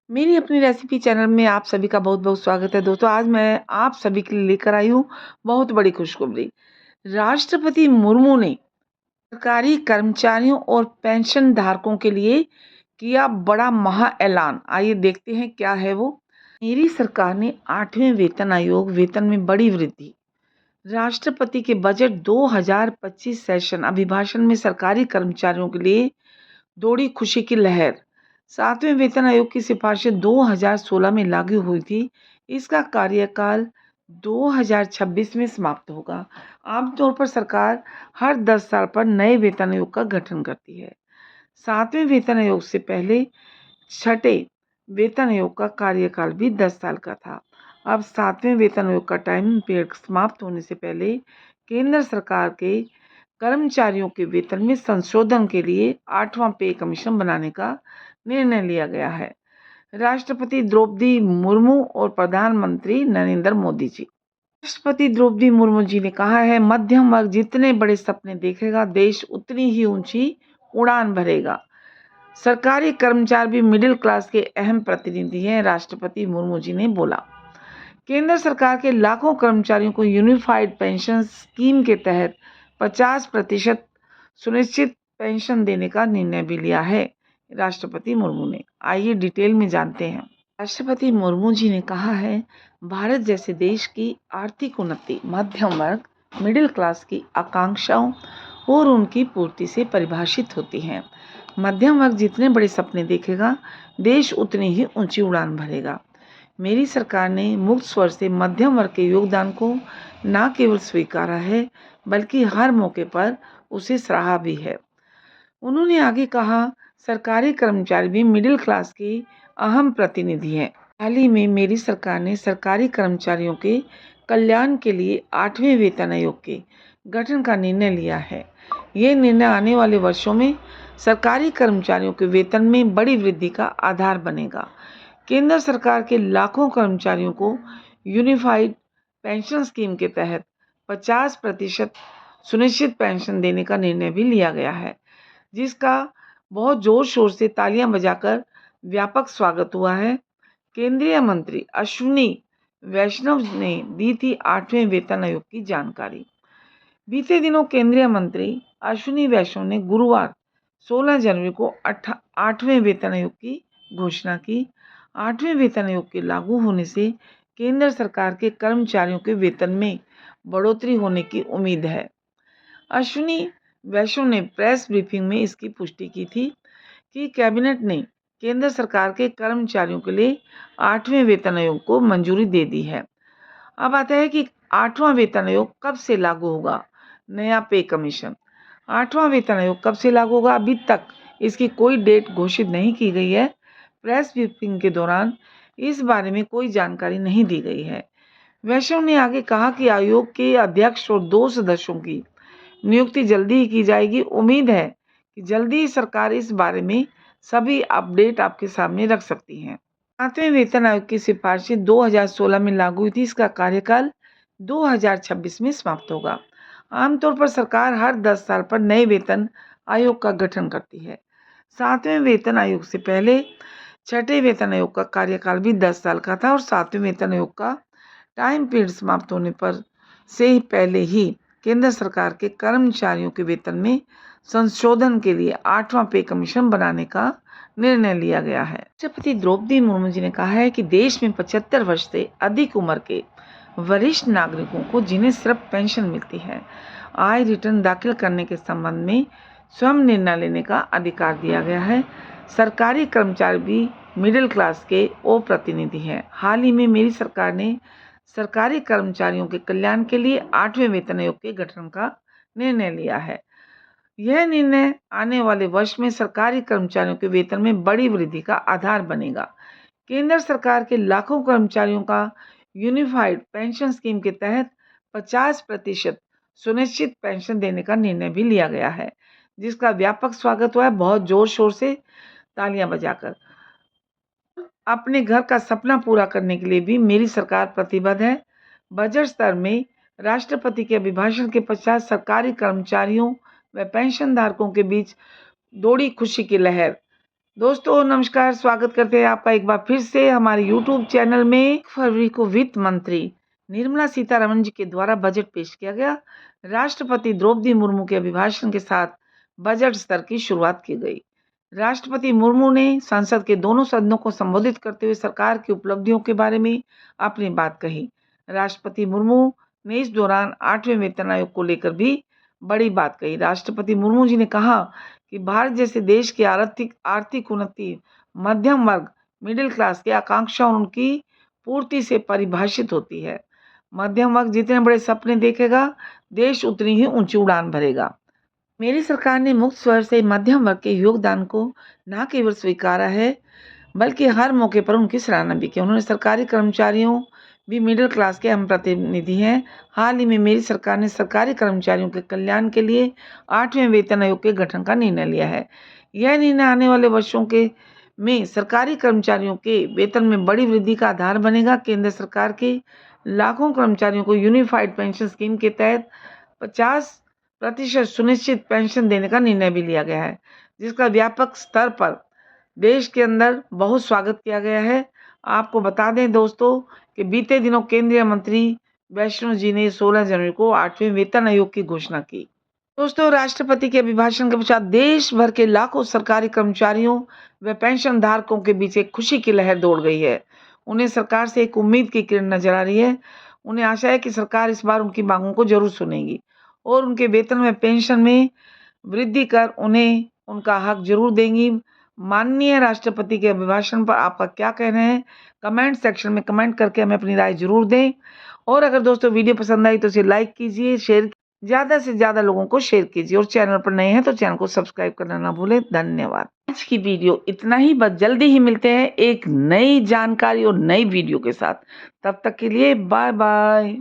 मेरी अपनी recipe channel में आप सभी का बहुत-बहुत स्वागत है दोस्तों। आज मैं आप सभी के लिए लेकर आई हूँ बहुत बड़ी खुशखबरी। राष्ट्रपति मुर्मू ने सरकारी कर्मचारियों और पेंशन धारकों के लिए किया बड़ा महा ऐलान। आइए देखते हैं क्या है वो। मेरी सरकार ने 8वें वेतन आयोग वेतन में बड़ी वृद्धि। राष्ट्रपति के बजट 2025 सेशन अभिभाषण में सरकारी कर्मचारियों के लिए दौड़ी खुशी की लहर। 7वें वेतन आयोग की सिफारिशें 2016 में लागू हुई थी। इसका कार्यकाल 2026 में समाप्त होगा। आमतौर पर सरकार हर 10 साल पर नए वेतन आयोग का गठन करती है। 7वें वेतन आयोग से पहले छठे वेतन आयोग का कार्यकाल भी 10 साल का था। अब 7वें वेतन आयोग का टाइम पीरियड समाप्त होने से पहले केंद्र सरकार के कर्मचारियों के वेतन में संशोधन के लिए 8वां पे कमीशन बनाने का निर्णय लिया गया है। राष्ट्रपति द्रौपदी मुर्मू और प्रधानमंत्री नरेंद्र मोदी जी। राष्ट्रपति द्रौपदी मुर्मू जी ने कहा है, मध्यम वर्ग जितने बड़े सपने देखेगा, देश उतनी ही ऊंची उड़ान भरेगा। सरकारी कर्मचारी भी मिडिल क्लास के अहम प्रतिनिधि हैं, राष्ट्रपति मुर्मू जी ने बोला। केंद्र सरकार के लाखों कर्मचारियों को यूनिफाइड पेंशन स्कीम के तहत 50% सुनिश्चित पेंशन देने का निर्णय भी लिया है राष्ट्रपति मुर्मू ने। आइए डिटेल में जानते हैं। राष्ट्रपति मुर्मू जी ने कहा है, भारत जैसे देश की आर्थिक उन्नति मध्यम वर्ग मिडिल क्लास की आकांक्षाओं और उनकी पूर्ति से परिभाषित होती है। मध्यम वर्ग जितने बड़े सपने देखेगा, देश उतनी ही ऊंची उड़ान भरेगा। मेरी सरकार ने मुक्त स्वर से मध्यम वर्ग के योगदान को न केवल स्वीकारा है, बल्कि हर मौके पर उसे सराहा भी है। उन्होंने आगे कहा, सरकारी कर्मचारी भी मिडिल क्लास के अहम प्रतिनिधि हैं। हाल ही में मेरी सरकार ने सरकारी कर्मचारियों के कल्याण के लिए 8वें वेतन आयोग के गठन का निर्णय लिया है। ये निर्णय आने वाले वर्षों में सरकारी कर्मचारियों के वेतन में बड़ी वृद्धि का आधार बनेगा। केंद्र सरकार के लाखों कर्मचारियों को यूनिफाइड पेंशन स्कीम के तहत 50% सुनिश्चित पेंशन देने का निर्णय भी लिया गया है, जिसका बहुत जोर शोर से तालियां बजाकर व्यापक स्वागत हुआ है। केंद्रीय मंत्री अश्विनी वैष्णव ने दी थी 8वें वेतन आयोग की जानकारी। बीते दिनों केंद्रीय मंत्री अश्विनी वैष्णव ने गुरुवार 16 जनवरी को 8वें वेतन आयोग की घोषणा की। 8वें वेतन आयोग के लागू होने से केंद्र सरकार के कर्मचारियों के वेतन में बढ़ोतरी होने की उम्मीद है। अश्विनी वैष्णव ने प्रेस ब्रीफिंग में इसकी पुष्टि की थी कि कैबिनेट ने केंद्र सरकार के कर्मचारियों के लिए 8वें वेतन आयोग को मंजूरी दे दी है। अब आता है कि 8वां वेतन आयोग कब से लागू होगा। नया पे कमीशन। 8वां वेतन आयोग कब से लागू होगा, अभी तक इसकी कोई डेट घोषित नहीं की गई है। प्रेस ब्रीफिंग के दौरान इस बारे में कोई जानकारी नहीं दी गई है। वैष्णव ने आगे कहा कि आयोग के अध्यक्ष और 2 सदस्यों की नियुक्ति जल्दी ही की जाएगी। उम्मीद है कि जल्दी ही सरकार इस बारे में सभी अपडेट आपके सामने रख सकती है। 7वें वेतन आयोग की सिफारिशें 2016 में लागू हुई थी। इसका कार्यकाल 2026 में समाप्त होगा। आमतौर पर सरकार हर 10 साल पर नए वेतन आयोग का गठन करती है। 7वें वेतन आयोग से पहले छठे वेतन आयोग का कार्यकाल भी 10 साल का था और 7वें वेतन आयोग का टाइम पीरियड समाप्त होने पर से ही पहले ही केंद्र सरकार के कर्मचारियों के वेतन में संशोधन के लिए 8वां पे कमीशन बनाने का निर्णय लिया गया है। राष्ट्रपति द्रौपदी मुर्मू जी ने कहा है कि देश में 75 वर्ष से अधिक उम्र के वरिष्ठ नागरिकों को जिन्हें सिर्फ पेंशन मिलती है, आय रिटर्न दाखिल करने के संबंध में स्वयं निर्णय लेने का अधिकार दिया गया है। सरकारी कर्मचारी भी मिडिल क्लास के अप्रतिनिधि हैं। हाल ही में मेरी सरकार ने सरकारी कर्मचारियों के कल्याण के लिए 8वें वेतन आयोग के गठन का निर्णय लिया है। यह निर्णय आने वाले वर्ष में सरकारी कर्मचारियों के वेतन में बड़ी वृद्धि का आधार बनेगा। केंद्र सरकार के लाखों कर्मचारियों का यूनिफाइड पेंशन स्कीम के तहत 50% सुनिश्चित पेंशन देने का निर्णय भी लिया गया है, जिसका व्यापक स्वागत हुआ है बहुत जोर शोर से तालियां बजाकर। अपने घर का सपना पूरा करने के लिए भी मेरी सरकार प्रतिबद्ध है। बजट स्तर में राष्ट्रपति के अभिभाषण के पश्चात सरकारी कर्मचारियों व पेंशनधारकों के बीच दौड़ी खुशी की लहर। दोस्तों नमस्कार, स्वागत करते हैं आपका एक बार फिर से हमारे यूट्यूब चैनल में। 1 फरवरी को वित्त मंत्री निर्मला सीतारमण जी के द्वारा बजट पेश किया गया। राष्ट्रपति द्रौपदी मुर्मू के अभिभाषण के साथ बजट सत्र की शुरुआत की गई। राष्ट्रपति मुर्मू ने संसद के दोनों सदनों को संबोधित करते हुए सरकार की उपलब्धियों के बारे में अपनी बात कही। राष्ट्रपति मुर्मू ने इस दौरान 8वें वेतन आयोग को लेकर भी बड़ी बात कही। राष्ट्रपति मुर्मू जी ने कहा कि भारत जैसे देश की आर्थिक उन्नति मध्यम वर्ग मिडिल क्लास की आकांक्षा और उनकी पूर्ति से परिभाषित होती है। मध्यम वर्ग जितने बड़े सपने देखेगा, देश उतनी ही ऊंची उड़ान भरेगा। मेरी सरकार ने मुक्त स्वर से मध्यम वर्ग के योगदान को न केवल स्वीकारा है बल्कि हर मौके पर उनकी सराहना भी की। उन्होंने सरकारी कर्मचारियों भी मिडिल क्लास के अहम प्रतिनिधि हैं। हाल ही में मेरी सरकार ने सरकारी कर्मचारियों के कल्याण के लिए 8वें वेतन आयोग के गठन का निर्णय लिया है। यह निर्णय आने वाले वर्षों के में सरकारी कर्मचारियों के वेतन में बड़ी वृद्धि का आधार बनेगा। केंद्र सरकार के लाखों कर्मचारियों को यूनिफाइड पेंशन स्कीम के तहत 50% सुनिश्चित पेंशन देने का निर्णय भी लिया गया है, जिसका व्यापक स्तर पर देश के अंदर बहुत स्वागत किया गया है। आपको बता दें दोस्तों कि बीते दिनों केंद्रीय मंत्री वैष्णो जी ने 16 जनवरी को 8वें वेतन आयोग की घोषणा की। दोस्तों राष्ट्रपति के अभिभाषण के पश्चात देश भर के लाखों सरकारी कर्मचारियों व पेंशन धारकों के बीच एक खुशी की लहर दौड़ गई है। उन्हें सरकार से एक उम्मीद की किरण नजर आ रही है। उन्हें आशा है कि सरकार इस बार उनकी मांगों को जरूर सुनेगी और उनके वेतन में पेंशन में वृद्धि कर उन्हें उनका हक जरूर देंगी। माननीय राष्ट्रपति के अभिभाषण पर आपका क्या कहना है, कमेंट सेक्शन में कमेंट करके हमें अपनी राय जरूर दें। और अगर दोस्तों वीडियो पसंद आई तो इसे लाइक कीजिए, शेयर ज़्यादा से ज़्यादा लोगों को शेयर कीजिए और चैनल पर नए हैं तो चैनल को सब्सक्राइब करना ना भूलें। धन्यवाद। आज की वीडियो इतना ही, बस जल्दी ही मिलते हैं एक नई जानकारी और नई वीडियो के साथ। तब तक के लिए बाय बाय।